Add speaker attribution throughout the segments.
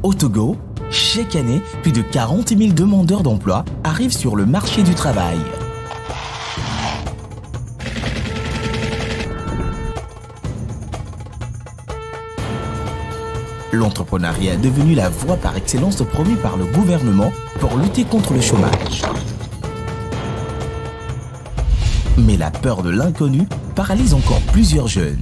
Speaker 1: Au Togo, chaque année, plus de 40 000 demandeurs d'emploi arrivent sur le marché du travail. L'entrepreneuriat est devenu la voie par excellence promue par le gouvernement pour lutter contre le chômage. Mais la peur de l'inconnu paralyse encore plusieurs jeunes.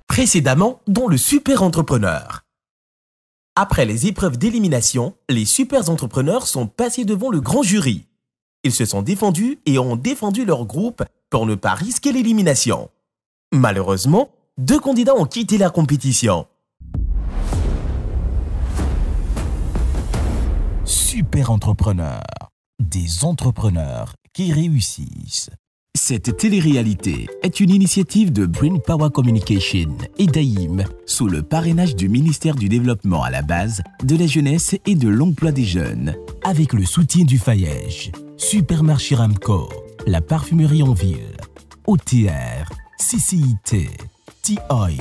Speaker 1: Précédemment, dans le Super Entrepreneur. Après les épreuves d'élimination, les super entrepreneurs sont passés devant le grand jury. Ils se sont défendus et ont défendu leur groupe pour ne pas risquer l'élimination. Malheureusement, 2 candidats ont quitté la compétition. Super Entrepreneur. Des entrepreneurs qui réussissent. Cette télé-réalité est une initiative de Brain Power Communication et d'AIM sous le parrainage du ministère du Développement à la base, de la jeunesse et de l'emploi des jeunes, avec le soutien du FAEJ, Supermarché Ramco, la parfumerie en ville, OTR, CCIT, T-Oil,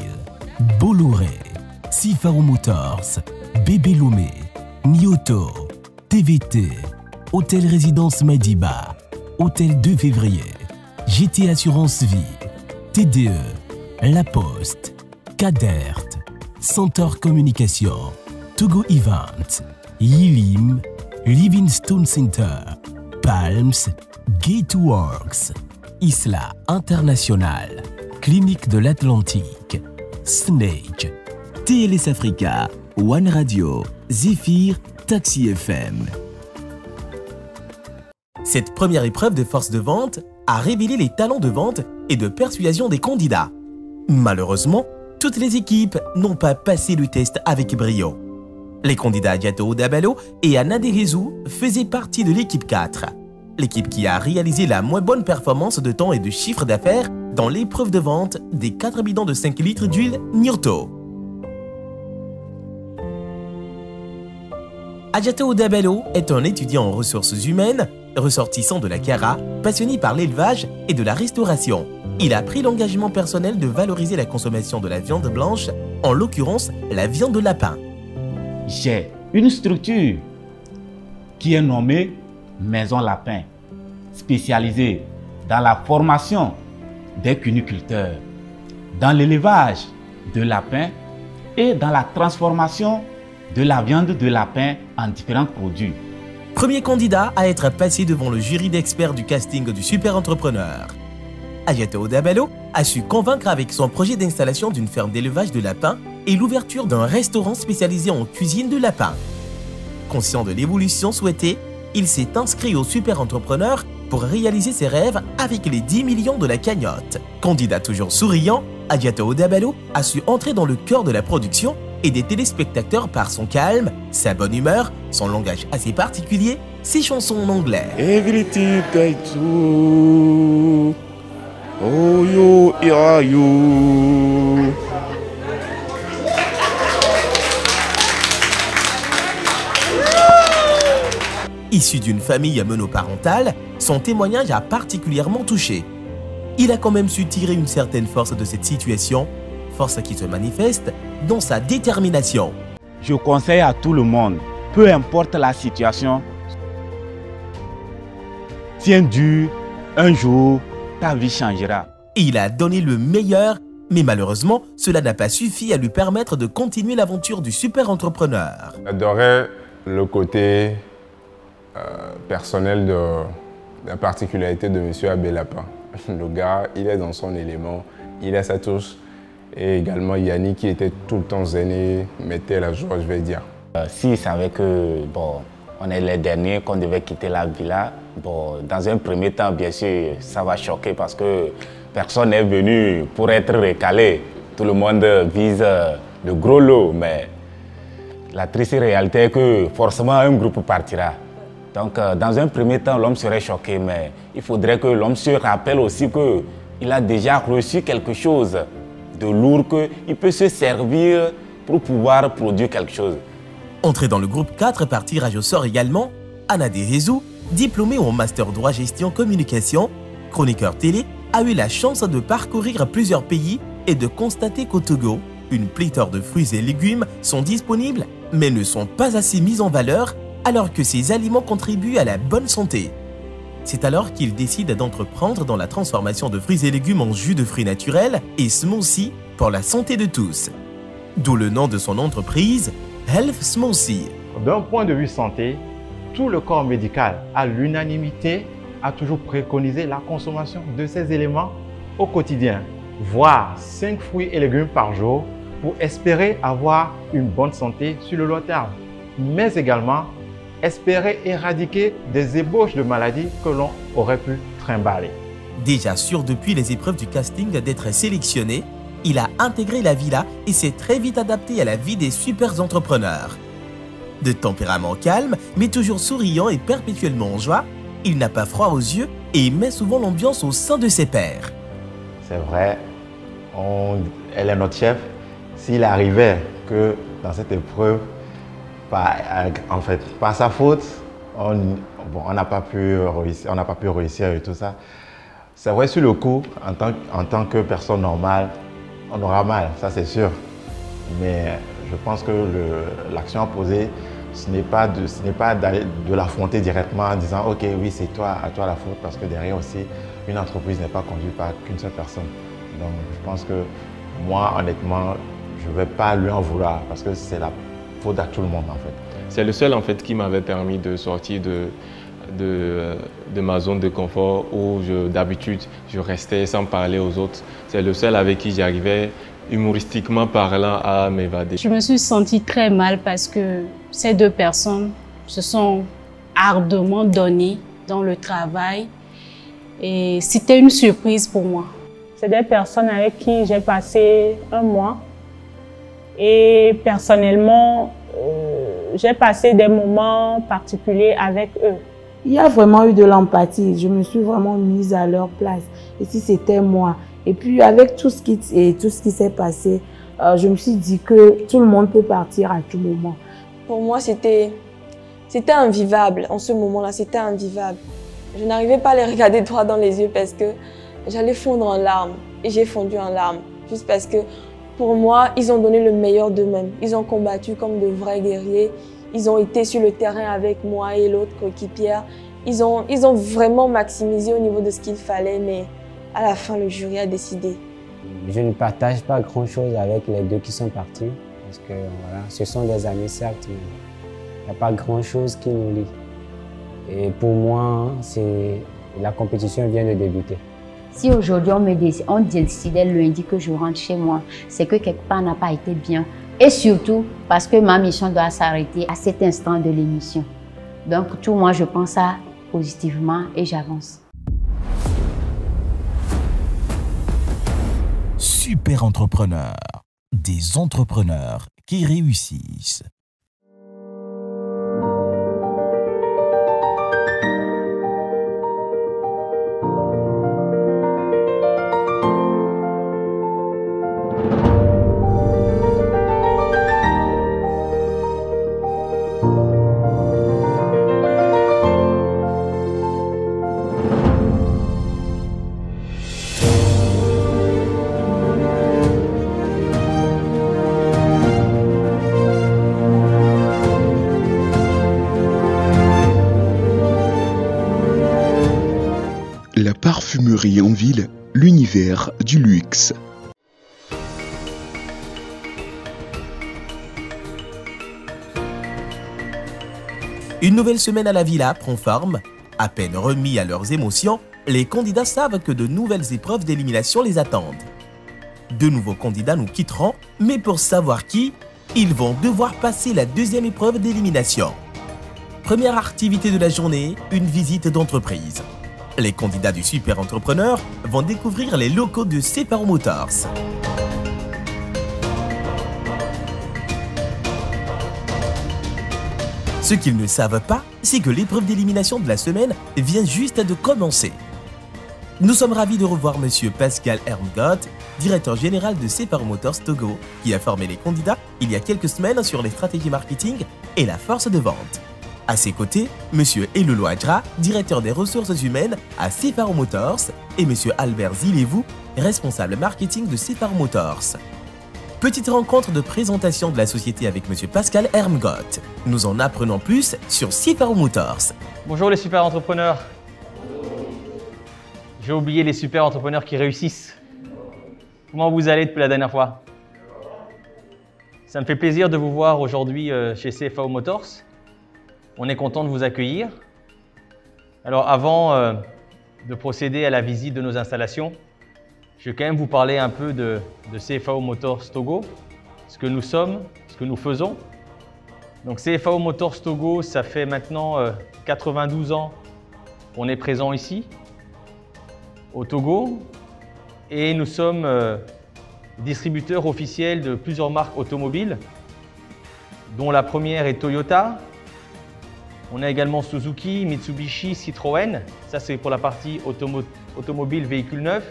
Speaker 1: Bolloré, Sifaro Motors, Bébé Lomé, Nioto, TVT, Hôtel Résidence Madiba, Hôtel 2 février, GT Assurance Vie, TDE, La Poste, Cadert, Centaure Communication, Togo Event, Yilim, Livingstone Center, Palms, Gateworks, Isla International, Clinique de l'Atlantique, Snake, TLS Africa, One Radio, Zephyr, Taxi FM. Cette première épreuve de force de vente a révélé les talents de vente et de persuasion des candidats. Malheureusement, toutes les équipes n'ont pas passé le test avec brio. Les candidats Adjato Dabalo et Anna Derezou faisaient partie de l'équipe 4. L'équipe qui a réalisé la moins bonne performance de temps et de chiffre d'affaires dans l'épreuve de vente des 4 bidons de 5 litres d'huile Nioto. Adjato Dabalo est un étudiant en ressources humaines, ressortissant de la CARA, passionné par l'élevage et de la restauration. Il a pris l'engagement personnel de valoriser la consommation de la viande blanche, en l'occurrence la viande de lapin.
Speaker 2: J'ai une structure qui est nommée Maison Lapin, spécialisée dans la formation des cuniculteurs, dans l'élevage de lapins et dans la transformation de la viande de lapin en différents produits.
Speaker 1: Premier candidat à être passé devant le jury d'experts du casting du Super Entrepreneur. Adjato Dabalo a su convaincre avec son projet d'installation d'une ferme d'élevage de lapins et l'ouverture d'un restaurant spécialisé en cuisine de lapins. Conscient de l'évolution souhaitée, il s'est inscrit au Super Entrepreneur pour réaliser ses rêves avec les 10 millions de la cagnotte. Candidat toujours souriant, Adjato Dabalo a su entrer dans le cœur de la production et des téléspectateurs par son calme, sa bonne humeur, son langage assez particulier, ses chansons en anglais.
Speaker 3: Everything I do, oh you, yeah, you.
Speaker 1: Issu d'une famille monoparentale, son témoignage a particulièrement touché. Il a quand même su tirer une certaine force de cette situation, force qui se manifeste dans sa détermination.
Speaker 2: Je conseille à tout le monde, peu importe la situation, tiens dur, un jour, ta vie changera.
Speaker 1: Il a donné le meilleur, mais malheureusement, cela n'a pas suffi à lui permettre de continuer l'aventure du Super Entrepreneur.
Speaker 4: J'adorais le côté personnel de la particularité de M. Abbé Lapin. Le gars, il est dans son élément, il a sa touche. Et également Yannick qui était tout le temps zen et mettait la joie, je vais dire.
Speaker 2: S'il savait que, bon, on est les derniers, qu'on devait quitter la villa, bon, dans un premier temps, bien sûr, ça va choquer parce que personne n'est venu pour être recalé. Tout le monde vise le gros lot, mais la triste réalité est que forcément un groupe partira. Donc, dans un premier temps, l'homme serait choqué, mais il faudrait que l'homme se rappelle aussi qu'il a déjà reçu quelque chose de lourd, qu'il peut se servir pour pouvoir produire quelque chose.
Speaker 1: Entrée dans le groupe 4 par tirage au sort également, Anna Derezou, diplômée en master droit gestion communication, chroniqueur télé, a eu la chance de parcourir plusieurs pays et de constater qu'au Togo, une pléthore de fruits et légumes sont disponibles mais ne sont pas assez mis en valeur alors que ces aliments contribuent à la bonne santé. C'est alors qu'il décide d'entreprendre dans la transformation de fruits et légumes en jus de fruits naturels et smoothies pour la santé de tous. D'où le nom de son entreprise, Health Smoothie.
Speaker 5: D'un point de vue santé, tout le corps médical, à l'unanimité, a toujours préconisé la consommation de ces éléments au quotidien, voire 5 fruits et légumes par jour pour espérer avoir une bonne santé sur le long terme, mais également espérer éradiquer des ébauches de maladies que l'on aurait pu trimballer.
Speaker 1: Déjà sûr depuis les épreuves du casting d'être sélectionné, il a intégré la villa et s'est très vite adapté à la vie des super entrepreneurs. De tempérament calme, mais toujours souriant et perpétuellement en joie, il n'a pas froid aux yeux et met souvent l'ambiance au sein de ses pairs.
Speaker 5: C'est vrai, elle est notre chef. S'il arrivait que dans cette épreuve, par sa faute, on n'a pas pu réussir et tout ça. C'est vrai, sur le coup, en tant que personne normale, on aura mal, ça c'est sûr. Mais je pense que l'action à poser, ce n'est pas de l'affronter directement en disant « Ok, oui, c'est à toi la faute » parce que derrière aussi, une entreprise n'est pas conduite par qu'une seule personne. Donc je pense que moi, honnêtement, je ne vais pas lui en vouloir parce que c'est la faute à tout le monde en fait.
Speaker 4: C'est le seul en fait qui m'avait permis de sortir de ma zone de confort où d'habitude je restais sans parler aux autres. C'est le seul avec qui j'arrivais humoristiquement parlant à m'évader.
Speaker 6: Je me suis sentie très mal parce que ces deux personnes se sont ardemment données dans le travail et c'était une surprise pour moi.
Speaker 7: C'est des personnes avec qui j'ai passé un mois et personnellement, j'ai passé des moments particuliers avec eux.
Speaker 8: Il y a vraiment eu de l'empathie. Je me suis vraiment mise à leur place. Et si c'était moi. Et puis avec tout ce qui s'est passé, je me suis dit que tout le monde peut partir à tout moment.
Speaker 9: Pour moi, c'était invivable. En ce moment-là, c'était invivable. Je n'arrivais pas à les regarder droit dans les yeux parce que j'allais fondre en larmes. Et j'ai fondu en larmes. Juste parce que pour moi, ils ont donné le meilleur d'eux-mêmes. Ils ont combattu comme de vrais guerriers. Ils ont été sur le terrain avec moi et l'autre coéquipière. Ils ont vraiment maximisé au niveau de ce qu'il fallait, mais à la fin, le jury a décidé.
Speaker 10: Je ne partage pas grand-chose avec les deux qui sont partis, parce que voilà, ce sont des amis certes, mais il n'y a pas grand-chose qui nous lie. Et pour moi, la compétition vient de débuter.
Speaker 11: Si aujourd'hui on décidait lundi que je rentre chez moi, c'est que quelque part n'a pas été bien. Et surtout parce que ma mission doit s'arrêter à cet instant de l'émission. Donc tout moi je pense ça positivement et j'avance.
Speaker 1: Super entrepreneur, des entrepreneurs qui réussissent.
Speaker 12: La parfumerie en ville, l'univers du luxe.
Speaker 1: Une nouvelle semaine à la villa prend forme. À peine remis à leurs émotions, les candidats savent que de nouvelles épreuves d'élimination les attendent. De nouveaux candidats nous quitteront, mais pour savoir qui, ils vont devoir passer la deuxième épreuve d'élimination. Première activité de la journée, une visite d'entreprise. Les candidats du Super Entrepreneur vont découvrir les locaux de Separo Motors. Ce qu'ils ne savent pas, c'est que l'épreuve d'élimination de la semaine vient juste de commencer. Nous sommes ravis de revoir Monsieur Pascal Hermgott, directeur général de Cefaro Motors Togo, qui a formé les candidats il y a quelques semaines sur les stratégies marketing et la force de vente. À ses côtés, Monsieur Elolo Adra, directeur des ressources humaines à Cefaro Motors, et Monsieur Albert Zilevou, responsable marketing de Cefaro Motors. Petite rencontre de présentation de la société avec Monsieur Pascal Hermgott. Nous en apprenons plus sur Cefaro Motors.
Speaker 13: Bonjour les super entrepreneurs. J'ai oublié les super entrepreneurs qui réussissent. Comment vous allez depuis la dernière fois? Ça me fait plaisir de vous voir aujourd'hui chez Cefaro Motors. On est content de vous accueillir. Alors avant de procéder à la visite de nos installations, je vais quand même vous parler un peu de Cefaro Motors Togo, ce que nous sommes, ce que nous faisons. Donc Cefaro Motors Togo, ça fait maintenant 92 ans qu'on est présent ici, au Togo, et nous sommes distributeurs officiels de plusieurs marques automobiles, dont la première est Toyota. On a également Suzuki, Mitsubishi, Citroën. Ça, c'est pour la partie automobile véhicule neuf.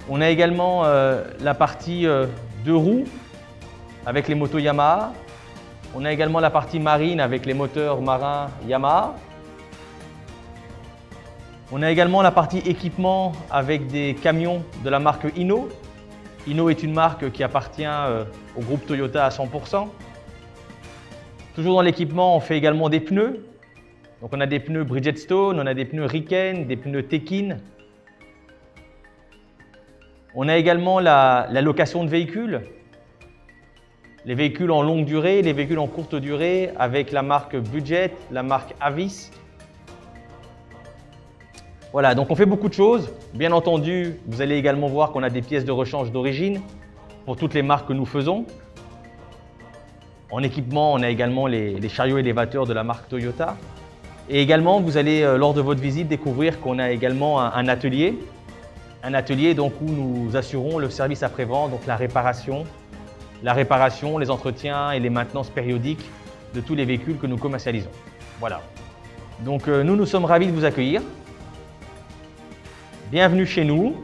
Speaker 13: On a également la partie deux roues avec les motos Yamaha. On a également la partie marine avec les moteurs marins Yamaha. On a également la partie équipement avec des camions de la marque Hino. Hino est une marque qui appartient au groupe Toyota à 100%. Toujours dans l'équipement, on fait également des pneus. Donc on a des pneus Bridgestone, on a des pneus Riken, des pneus Tekin. On a également la location de véhicules. Les véhicules en longue durée, les véhicules en courte durée avec la marque Budget, la marque Avis. Voilà, donc on fait beaucoup de choses. Bien entendu, vous allez également voir qu'on a des pièces de rechange d'origine pour toutes les marques que nous faisons. En équipement, on a également les chariots élévateurs de la marque Toyota. Et également, vous allez, lors de votre visite, découvrir qu'on a également un atelier. Un atelier donc, où nous assurons le service après-vente, donc la réparation, les entretiens et les maintenances périodiques de tous les véhicules que nous commercialisons. Voilà. Donc nous sommes ravis de vous accueillir. Bienvenue chez nous.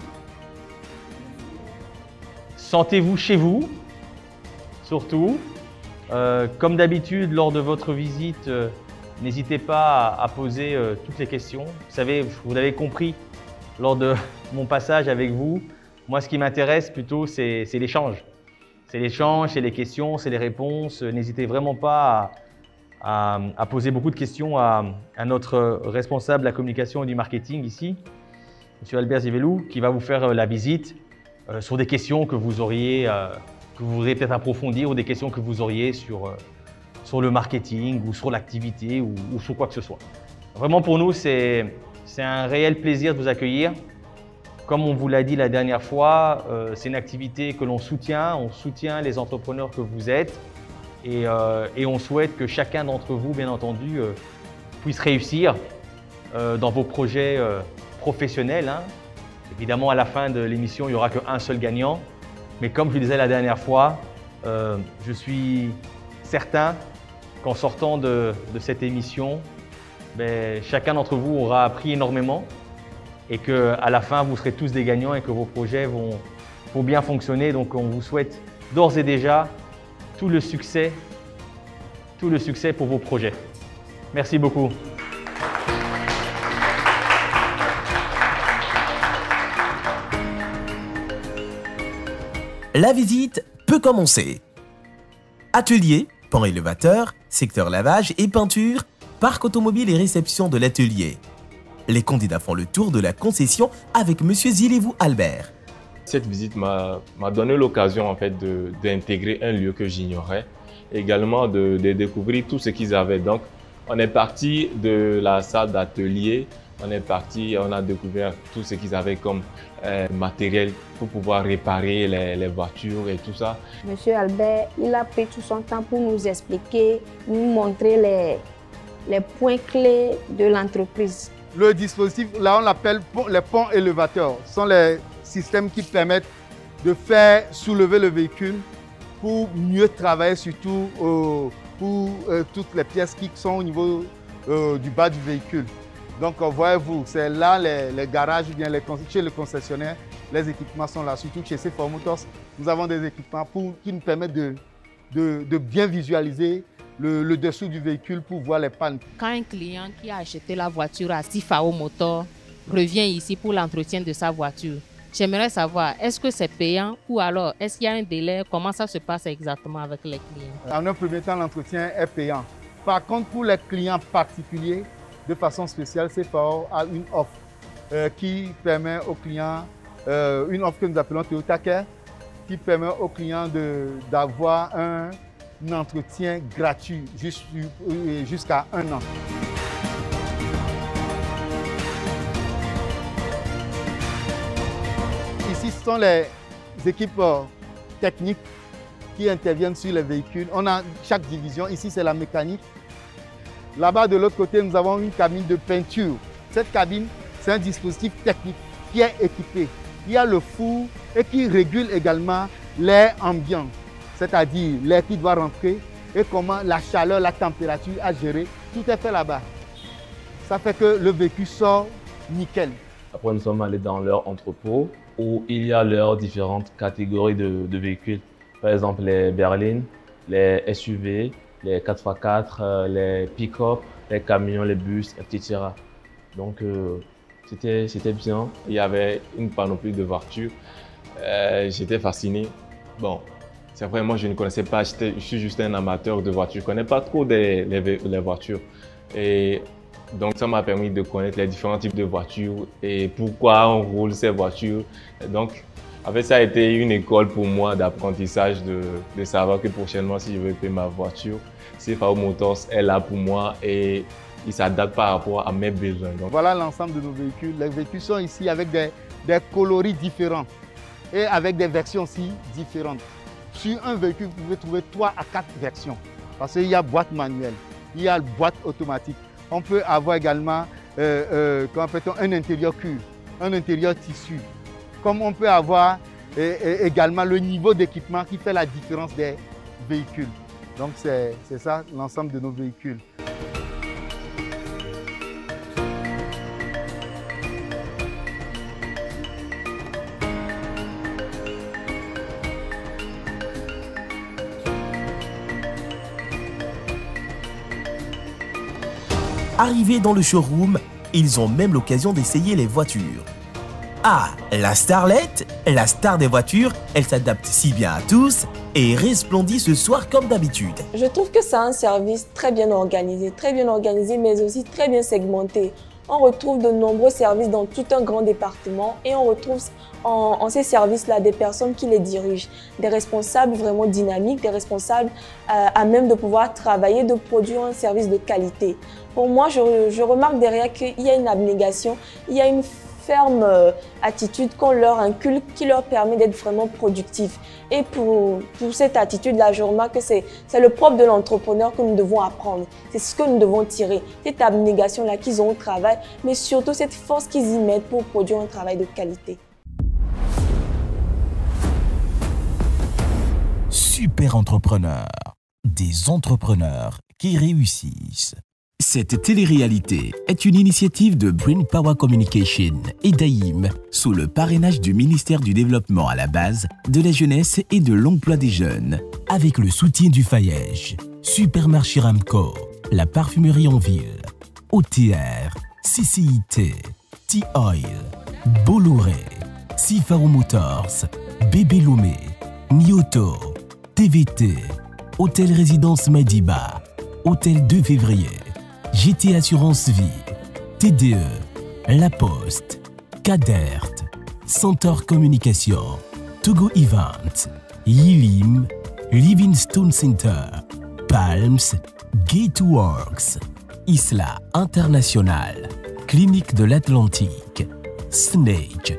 Speaker 13: Sentez-vous chez vous, surtout. Comme d'habitude, lors de votre visite, n'hésitez pas à poser toutes les questions. Vous savez, vous l'avez compris lors de mon passage avec vous. Moi, ce qui m'intéresse plutôt, c'est l'échange. C'est l'échange, c'est les questions, c'est les réponses. N'hésitez vraiment pas à poser beaucoup de questions à notre responsable de la communication et du marketing ici, M. Albert Zilevou, qui va vous faire la visite sur des questions que vous auriez, que vous voudriez peut-être approfondir, ou des questions que vous auriez sur le marketing ou sur l'activité ou sur quoi que ce soit. Vraiment pour nous, c'est un réel plaisir de vous accueillir. Comme on vous l'a dit la dernière fois, c'est une activité que l'on soutient. On soutient les entrepreneurs que vous êtes et on souhaite que chacun d'entre vous, bien entendu, puisse réussir dans vos projets professionnels. Hein. Évidemment, à la fin de l'émission, il n'y aura qu'un seul gagnant. Mais comme je le disais la dernière fois, je suis certain qu'en sortant de cette émission, chacun d'entre vous aura appris énormément et qu'à la fin, vous serez tous des gagnants et que vos projets vont bien fonctionner. Donc, on vous souhaite d'ores et déjà tout le succès pour vos projets. Merci beaucoup.
Speaker 1: La visite peut commencer. Atelier, pont élévateur, secteur lavage et peinture, parc automobile et réception de l'atelier. Les candidats font le tour de la concession avec M. Zilevou Albert.
Speaker 4: Cette visite m'a donné l'occasion en fait d'intégrer un lieu que j'ignorais, également de découvrir tout ce qu'ils avaient. Donc, on est parti de la salle d'atelier, on a découvert tout ce qu'ils avaient comme matériel pour pouvoir réparer les voitures et tout ça.
Speaker 14: Monsieur Albert, il a pris tout son temps pour nous expliquer, nous montrer les points clés de l'entreprise.
Speaker 15: Le dispositif, là on l'appelle les ponts élévateurs. Ce sont les systèmes qui permettent de faire soulever le véhicule pour mieux travailler, surtout pour toutes les pièces qui sont au niveau du bas du véhicule. Donc, voyez-vous, c'est là les garages, bien chez le concessionnaire, les équipements sont là. Surtout chez C4 Motors, nous avons des équipements qui nous permettent de bien visualiser le dessous du véhicule pour voir les pannes.
Speaker 16: Quand un client qui a acheté la voiture à C4 Motors revient ici pour l'entretien de sa voiture, j'aimerais savoir, est-ce que c'est payant ou alors est-ce qu'il y a un délai? Comment ça se passe exactement avec les clients?
Speaker 15: En un premier temps, l'entretien est payant. Par contre, pour les clients particuliers, de façon spéciale, C4 a une offre qui permet aux clients, une offre que nous appelons Toyota Care, qui permet aux clients d'avoir un entretien gratuit jusqu'à 1 an. Ici, ce sont les équipes techniques qui interviennent sur les véhicules. On a chaque division. Ici, c'est la mécanique. Là-bas, de l'autre côté, nous avons une cabine de peinture. Cette cabine, c'est un dispositif technique qui est équipé. Il y a le four et qui régule également l'air ambiant, c'est-à-dire l'air qui doit rentrer et comment la chaleur, la température à gérer. Tout est fait là-bas. Ça fait que le véhicule sort nickel.
Speaker 4: Après, nous sommes allés dans leur entrepôt où il y a leurs différentes catégories de véhicules. Par exemple, les berlines, les SUV, les 4x4, les pick-up, les camions, les bus, etc. Donc, c'était bien. Il y avait une panoplie de voitures. J'étais fasciné. Bon, c'est vrai, moi, je ne connaissais pas. Je suis juste un amateur de voitures. Je ne connais pas trop les voitures. Et donc, ça m'a permis de connaître les différents types de voitures et pourquoi on roule ces voitures. Donc, en fait, ça a été une école pour moi d'apprentissage de savoir que prochainement, si je veux payer ma voiture, C4 Motors est là pour moi et il s'adapte par rapport à mes besoins. Donc,
Speaker 15: voilà l'ensemble de nos véhicules. Les véhicules sont ici avec des coloris différents et avec des versions aussi différentes. Sur un véhicule, vous pouvez trouver 3 à 4 versions parce qu'il y a boîte manuelle, il y a boîte automatique. On peut avoir également un intérieur cuir, un intérieur tissu. Comme on peut avoir également le niveau d'équipement qui fait la différence des véhicules. Donc c'est ça l'ensemble de nos véhicules.
Speaker 1: Arrivés dans le showroom, ils ont même l'occasion d'essayer les voitures. Ah, la starlette, la star des voitures, elle s'adapte si bien à tous et resplendit ce soir comme d'habitude.
Speaker 9: Je trouve que c'est un service très bien organisé, mais aussi très bien segmenté. On retrouve de nombreux services dans tout un grand département et on retrouve en ces services-là des personnes qui les dirigent, des responsables vraiment dynamiques, des responsables à même de pouvoir travailler, de produire un service de qualité. Pour moi, je remarque derrière qu'il y a une abnégation, il y a une ferme attitude qu'on leur inculque qui leur permet d'être vraiment productifs. Et pour cette attitude-là, je remarque que c'est le propre de l'entrepreneur que nous devons apprendre. C'est ce que nous devons tirer. Cette abnégation-là qu'ils ont au travail, mais surtout cette force qu'ils y mettent pour produire un travail de qualité.
Speaker 1: Super entrepreneurs, des entrepreneurs qui réussissent. Cette télé-réalité est une initiative de Brain Power Communication et d'AIM sous le parrainage du ministère du Développement à la base, de la jeunesse et de l'emploi des jeunes, avec le soutien du FAEJ, Supermarché Ramco, la parfumerie en ville, OTR, CCIT, T-Oil, Bolloré, C4 Motors, Bébé Lomé, Nioto, TVT, Hôtel Résidence Madiba, Hôtel 2 février, GT Assurance Vie, TDE, La Poste, Cadert, Centaure Communication, Togo Event, Yilim, Livingstone Center, Palms, Gateworks, Isla International, Clinique de l'Atlantique, Snake,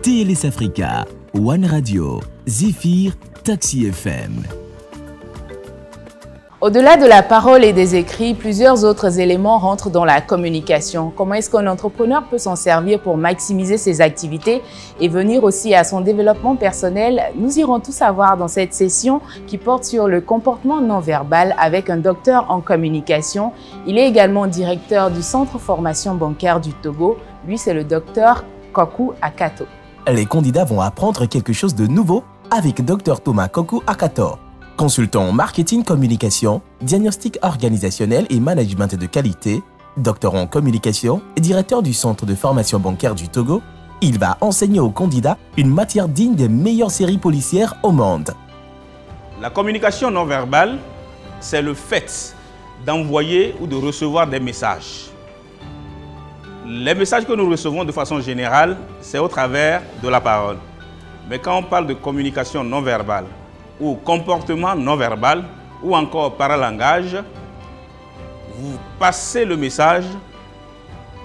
Speaker 1: TLS Africa, One Radio, Zephyr, Taxi FM.
Speaker 17: Au-delà de la parole et des écrits, plusieurs autres éléments rentrent dans la communication. Comment est-ce qu'un entrepreneur peut s'en servir pour maximiser ses activités et venir aussi à son développement personnel? Nous irons tout savoir dans cette session qui porte sur le comportement non verbal avec un docteur en communication. Il est également directeur du Centre Formation Bancaire du Togo. Lui, c'est le docteur Kokou Akato.
Speaker 1: Les candidats vont apprendre quelque chose de nouveau avec Dr Thomas Kokou Akato. Consultant en marketing communication, diagnostic organisationnel et management de qualité, doctorant en communication et directeur du Centre de formation bancaire du Togo, il va enseigner aux candidats une matière digne des meilleures séries policières au monde.
Speaker 18: La communication non verbale, c'est le fait d'envoyer ou de recevoir des messages. Les messages que nous recevons de façon générale, c'est au travers de la parole. Mais quand on parle de communication non verbale, ou comportement non verbal, ou encore paralangage, vous passez le message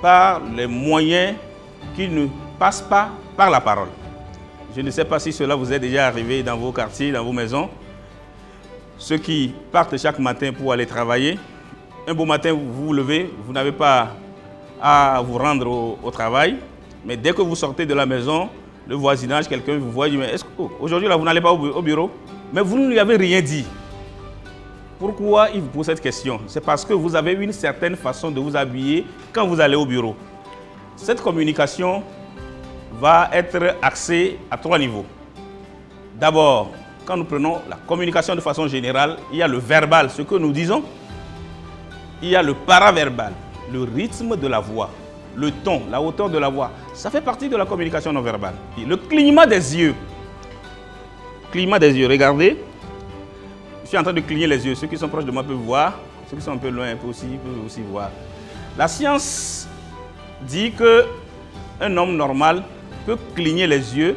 Speaker 18: par les moyens qui ne passent pas par la parole. Je ne sais pas si cela vous est déjà arrivé dans vos quartiers, dans vos maisons. Ceux qui partent chaque matin pour aller travailler, un beau matin vous vous levez, vous n'avez pas à vous rendre au travail, mais dès que vous sortez de la maison, le voisinage, quelqu'un vous voit, dit, mais est-ce qu'aujourd'hui vous n'allez pas au bureau? Mais vous ne lui avez rien dit. Pourquoi il vous pose cette question? C'est parce que vous avez une certaine façon de vous habiller quand vous allez au bureau. Cette communication va être axée à 3 niveaux. D'abord, quand nous prenons la communication de façon générale, il y a le verbal, ce que nous disons. Il y a le paraverbal, le rythme de la voix, le ton, la hauteur de la voix. Ça fait partie de la communication non verbale. Le clignement des yeux. Clignement des yeux, regardez. Je suis en train de cligner les yeux. Ceux qui sont proches de moi peuvent voir. Ceux qui sont un peu loin peuvent aussi voir. La science dit qu'un homme normal peut cligner les yeux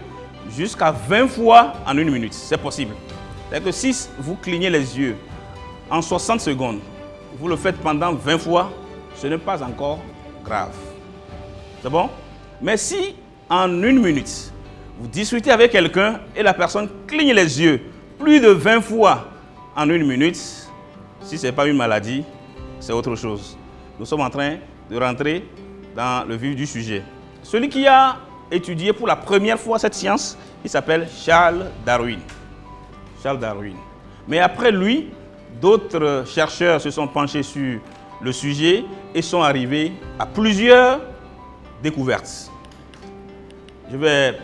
Speaker 18: jusqu'à 20 fois en 1 minute. C'est possible. C'est-à-dire que si vous clignez les yeux en 60 secondes, vous le faites pendant 20 fois, ce n'est pas encore grave. C'est bon? Mais si en 1 minute, vous discutez avec quelqu'un et la personne cligne les yeux plus de 20 fois en 1 minute, si ce n'est pas une maladie, c'est autre chose. Nous sommes en train de rentrer dans le vif du sujet. Celui qui a étudié pour la première fois cette science, il s'appelle Charles Darwin. Charles Darwin. Mais après lui, d'autres chercheurs se sont penchés sur le sujet et sont arrivés à plusieurs découvertes. Je vais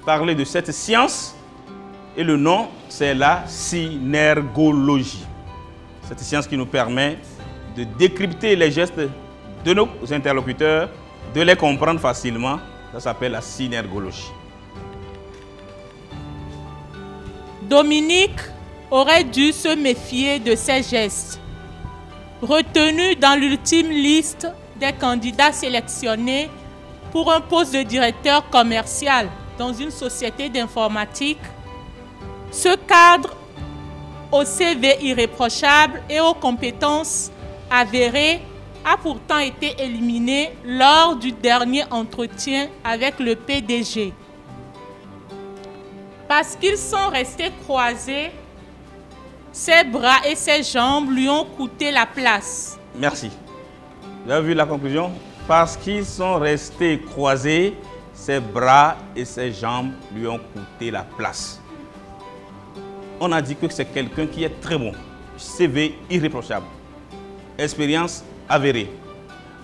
Speaker 18: parler de cette science et le nom, c'est la synergologie. Cette science qui nous permet de décrypter les gestes de nos interlocuteurs, de les comprendre facilement. Ça s'appelle la synergologie.
Speaker 19: Dominique aurait dû se méfier de ces gestes. Retenu dans l'ultime liste des candidats sélectionnés pour un poste de directeur commercial dans une société d'informatique, ce cadre au CV irréprochable et aux compétences avérées a pourtant été éliminé lors du dernier entretien avec le PDG. Parce qu'ils sont restés croisés, ses bras et ses jambes lui ont coûté la place.
Speaker 18: Merci. Vous avez vu la conclusion? Parce qu'ils sont restés croisés, ses bras et ses jambes lui ont coûté la place. On a dit que c'est quelqu'un qui est très bon, CV irréprochable, expérience avérée.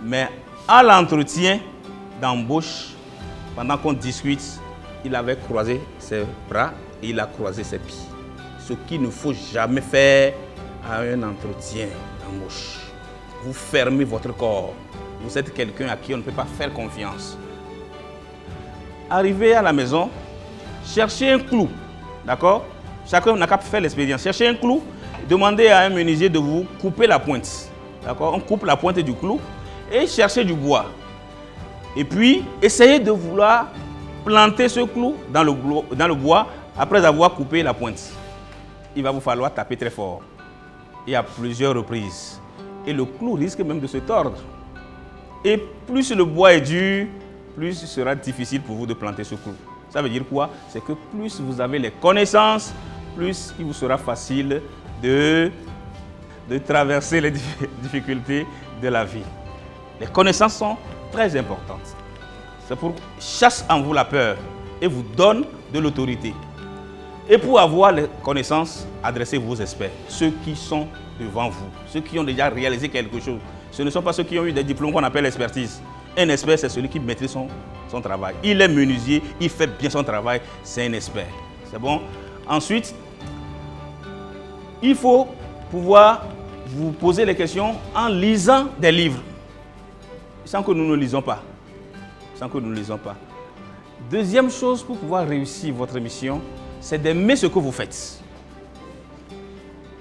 Speaker 18: Mais à l'entretien d'embauche, pendant qu'on discute, il avait croisé ses bras et il a croisé ses pieds. Ce qu'il ne faut jamais faire à un entretien d'embauche. Vous fermez votre corps. Vous êtes quelqu'un à qui on ne peut pas faire confiance. Arrivez à la maison, cherchez un clou, d'accord? Chacun n'a qu'à faire l'expérience. Cherchez un clou, demandez à un menuisier de vous couper la pointe, d'accord? On coupe la pointe du clou et cherchez du bois. Et puis, essayez de vouloir planter ce clou dans le bois après avoir coupé la pointe. Il va vous falloir taper très fort et à plusieurs reprises. Et le clou risque même de se tordre. Et plus le bois est dur, plus ce sera difficile pour vous de planter ce clou. Ça veut dire quoi? C'est que plus vous avez les connaissances, plus il vous sera facile de de traverser les difficultés de la vie. Les connaissances sont très importantes. C'est pour chasse en vous la peur et vous donne de l'autorité. Et pour avoir les connaissances, adressez-vous aux experts, ceux qui sont devant vous, ceux qui ont déjà réalisé quelque chose. Ce ne sont pas ceux qui ont eu des diplômes qu'on appelle l'expertise. Un expert, c'est celui qui maîtrise son travail. Il est menuisier, il fait bien son travail, c'est un expert. C'est bon? Ensuite, il faut pouvoir vous poser les questions en lisant des livres, sans que nous ne lisons pas. Sans que nous ne lisons pas. Deuxième chose pour pouvoir réussir votre mission, c'est d'aimer ce que vous faites.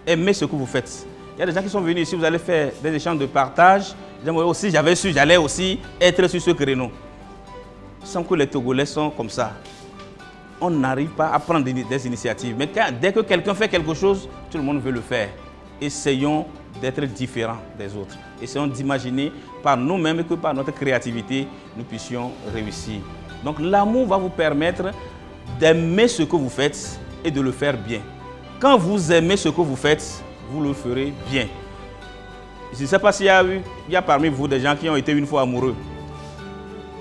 Speaker 18: Aimer ce que vous faites. Il y a des gens qui sont venus ici, vous allez faire des échanges de partage. J'aimerais aussi, j'avais su, j'allais aussi être sur ce créneau. Sans que les Togolais sont comme ça. On n'arrive pas à prendre des initiatives. Mais dès que quelqu'un fait quelque chose, tout le monde veut le faire. Essayons d'être différents des autres. Essayons d'imaginer par nous-mêmes que par notre créativité, nous puissions réussir. Donc l'amour va vous permettre d'aimer ce que vous faites et de le faire bien. Quand vous aimez ce que vous faites, vous le ferez bien. Je ne sais pas s'il y a parmi vous des gens qui ont été une fois amoureux.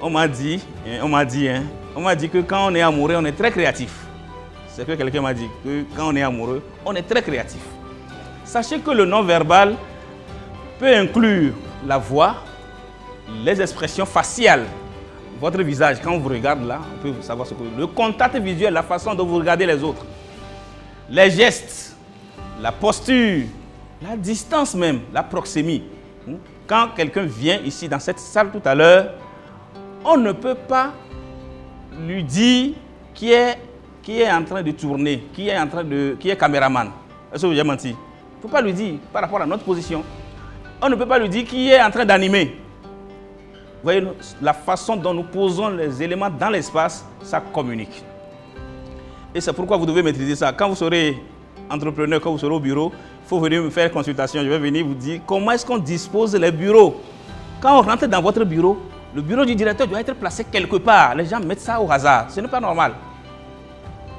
Speaker 18: On m'a dit que quand on est amoureux, on est très créatif. C'est que quelqu'un m'a dit que quand on est amoureux, on est très créatif. Sachez que le non-verbal peut inclure la voix, les expressions faciales, votre visage. Quand on vous regarde là, on peut savoir ce que... Le contact visuel, la façon dont vous regardez les autres. Les gestes, la posture, la distance même, la proxémie. Quand quelqu'un vient ici dans cette salle tout à l'heure, on ne peut pas lui dire qui est en train de tourner, qui est caméraman. Est-ce que vous avez menti? Il ne faut pas lui dire par rapport à notre position. On ne peut pas lui dire qui est en train d'animer. Vous voyez, la façon dont nous posons les éléments dans l'espace, ça communique. Et c'est pourquoi vous devez maîtriser ça. Quand vous serez entrepreneur, quand vous serez au bureau, il faut venir me faire consultation. Je vais venir vous dire comment est-ce qu'on dispose les bureaux. Quand on rentre dans votre bureau, le bureau du directeur doit être placé quelque part. Les gens mettent ça au hasard. Ce n'est pas normal.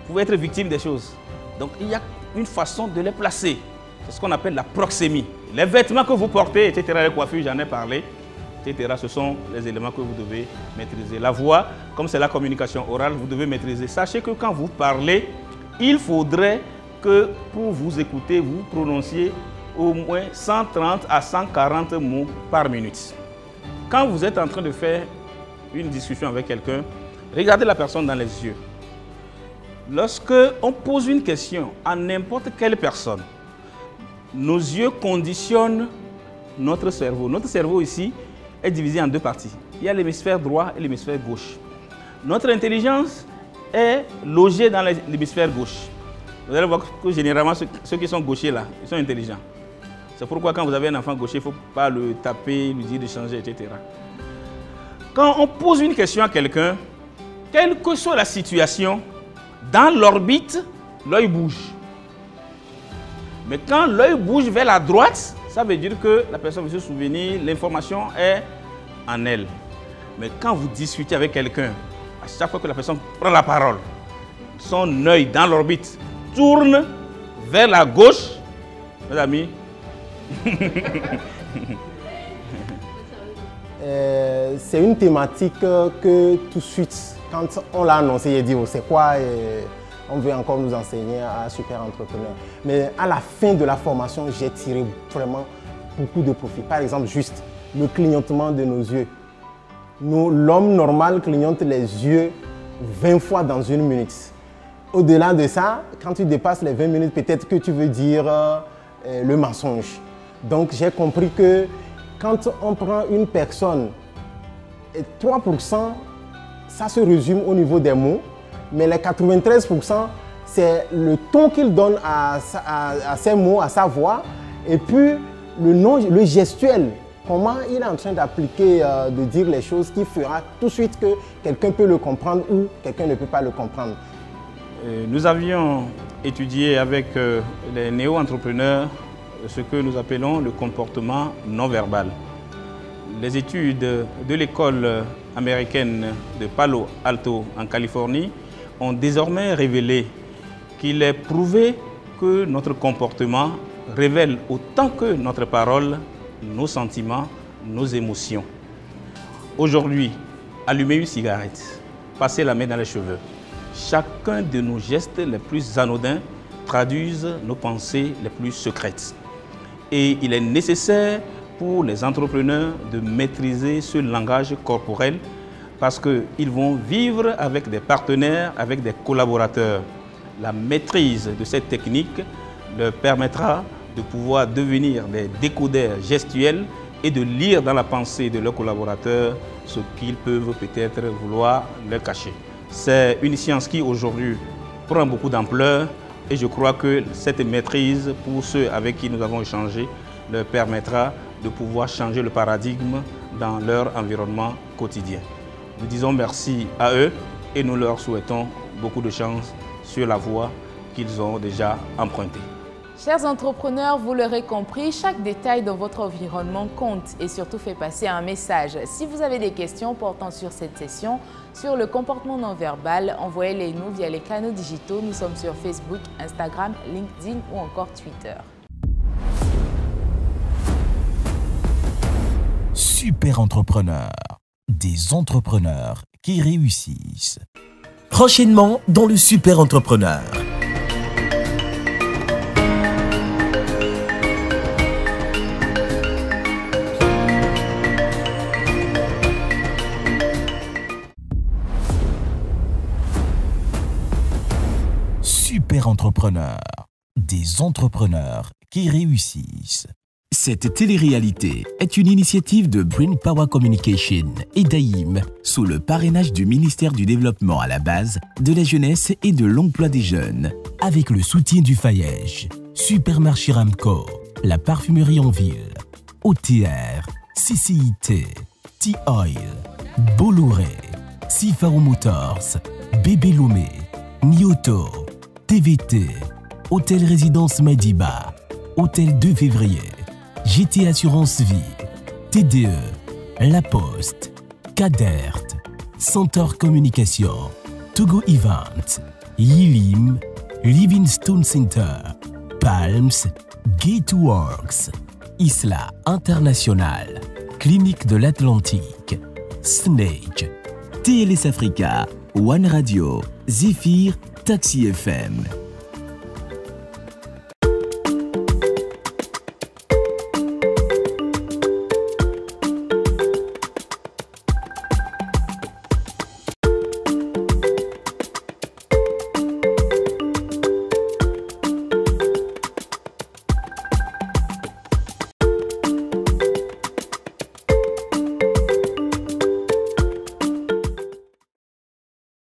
Speaker 18: Vous pouvez être victime des choses. Donc il y a une façon de les placer. C'est ce qu'on appelle la proxémie. Les vêtements que vous portez, etc., les coiffures, j'en ai parlé, etc., ce sont les éléments que vous devez maîtriser. La voix, comme c'est la communication orale, vous devez maîtriser. Sachez que quand vous parlez, il faudrait que pour vous écouter, vous prononciez au moins 130 à 140 mots par minute. Quand vous êtes en train de faire une discussion avec quelqu'un, regardez la personne dans les yeux. Lorsque on pose une question à n'importe quelle personne, nos yeux conditionnent notre cerveau. Notre cerveau ici est divisé en deux parties. Il y a l'hémisphère droit et l'hémisphère gauche. Notre intelligence est logée dans l'hémisphère gauche. Vous allez voir que généralement, ceux qui sont gauchers là, ils sont intelligents. C'est pourquoi quand vous avez un enfant gaucher, il ne faut pas le taper, lui dire de changer, etc. Quand on pose une question à quelqu'un, quelle que soit la situation, dans l'orbite, l'œil bouge. Mais quand l'œil bouge vers la droite, ça veut dire que la personne veut se souvenir, l'information est en elle. Mais quand vous discutez avec quelqu'un, à chaque fois que la personne prend la parole, son œil dans l'orbite tourne vers la gauche, mes amis.
Speaker 20: C'est une thématique que tout de suite, quand on l'a annoncé, il a dit oh, c'est quoi on veut encore nous enseigner à Super Entrepreneur. Mais à la fin de la formation, j'ai tiré vraiment beaucoup de profit. Par exemple, juste le clignotement de nos yeux. L'homme normal clignote les yeux 20 fois dans une minute. Au-delà de ça, quand tu dépasses les 20 minutes, peut-être que tu veux dire le mensonge. Donc j'ai compris que quand on prend une personne, 3%, ça se résume au niveau des mots, mais les 93%, c'est le ton qu'il donne à ses mots, à sa voix, et puis le gestuel, comment il est en train d'appliquer, de dire les choses qui fera tout de suite que quelqu'un peut le comprendre ou quelqu'un ne peut pas le comprendre.
Speaker 18: Nous avions étudié avec les néo-entrepreneurs ce que nous appelons le comportement non-verbal. Les études de l'école américaine de Palo Alto en Californie ont désormais révélé qu'il est prouvé que notre comportement révèle autant que notre parole nos sentiments, nos émotions. Aujourd'hui, allumer une cigarette, passer la main dans les cheveux, chacun de nos gestes les plus anodins traduisent nos pensées les plus secrètes. Et il est nécessaire pour les entrepreneurs de maîtriser ce langage corporel parce qu'ils vont vivre avec des partenaires, avec des collaborateurs. La maîtrise de cette technique leur permettra de pouvoir devenir des décodeurs gestuels et de lire dans la pensée de leurs collaborateurs ce qu'ils peuvent peut-être vouloir leur cacher. C'est une science qui aujourd'hui prend beaucoup d'ampleur et je crois que cette maîtrise, pour ceux avec qui nous avons échangé, leur permettra de pouvoir changer le paradigme dans leur environnement quotidien. Nous disons merci à eux et nous leur souhaitons beaucoup de chance sur la voie qu'ils ont déjà empruntée.
Speaker 17: Chers entrepreneurs, vous l'aurez compris, chaque détail dans votre environnement compte et surtout fait passer un message. Si vous avez des questions portant sur cette session, sur le comportement non verbal, envoyez-les nous via les canaux digitaux. Nous sommes sur Facebook, Instagram, LinkedIn ou encore Twitter.
Speaker 1: Super entrepreneurs, des entrepreneurs qui réussissent. Prochainement dans le Super Entrepreneur. Super entrepreneurs, des entrepreneurs qui réussissent. Cette télé-réalité est une initiative de Brain Power Communication et d'AIM sous le parrainage du ministère du Développement à la base, de la jeunesse et de l'emploi des jeunes, avec le soutien du FAEJ, Supermarché Ramco, la parfumerie en ville, OTR, CCIT, T-Oil, Bolloré, Sifaro Motors, Bébé Lomé, Nioto, TVT, Hôtel Résidence Madiba, Hôtel 2 février, GT Assurance Vie, TDE, La Poste, Cadert, Centaure Communication, Togo Event, Yilim, Livingstone Center, Palms, Gateworks, Isla International, Clinique de l'Atlantique, Snake, TLS Africa, One Radio, Zephyr, Taxi FM.